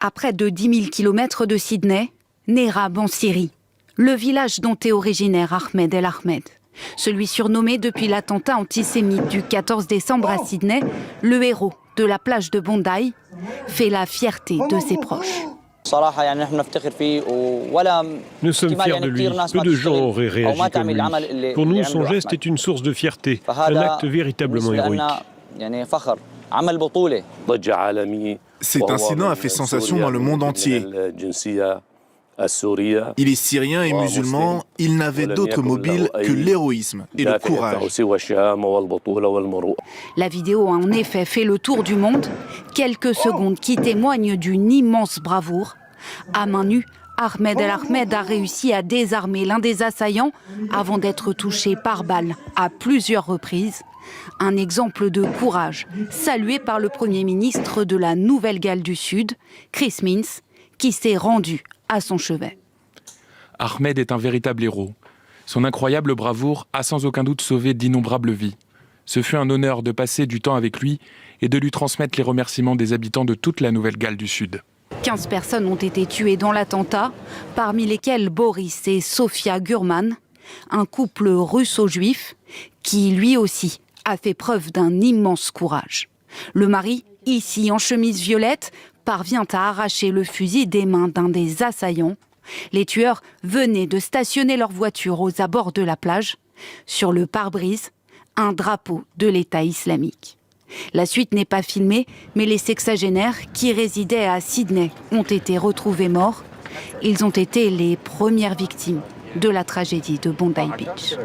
À près de 10 000 km de Sydney, Nerab en Syrie, le village dont est originaire Ahmed El Ahmed. Celui surnommé depuis l'attentat antisémite du 14 décembre à Sydney, le héros de la plage de Bondi, fait la fierté de ses proches. Nous sommes fiers de lui. Peu de gens auraient réagi comme lui. Pour nous, son geste est une source de fierté, un acte véritablement héroïque. Cet incident a fait sensation dans le monde entier. Il est syrien et musulman, il n'avait d'autre mobile que l'héroïsme et le courage. La vidéo a en effet fait le tour du monde, quelques secondes qui témoignent d'une immense bravoure. À main nue, Ahmed El Ahmed a réussi à désarmer l'un des assaillants avant d'être touché par balle à plusieurs reprises. Un exemple de courage salué par le Premier ministre de la Nouvelle-Galles du Sud, Chris Minns, qui s'est rendu à son chevet. Ahmed est un véritable héros. Son incroyable bravoure a sans aucun doute sauvé d'innombrables vies. Ce fut un honneur de passer du temps avec lui et de lui transmettre les remerciements des habitants de toute la Nouvelle-Galles du Sud. 15 personnes ont été tuées dans l'attentat, parmi lesquelles Boris et Sofia Gurman, un couple russo-juif qui, lui aussi, a fait preuve d'un immense courage. Le mari, ici en chemise violette, parvient à arracher le fusil des mains d'un des assaillants. Les tueurs venaient de stationner leur voiture aux abords de la plage. Sur le pare-brise, un drapeau de l'État islamique. La suite n'est pas filmée, mais les sexagénaires qui résidaient à Sydney ont été retrouvés morts. Ils ont été les premières victimes de la tragédie de Bondi Beach.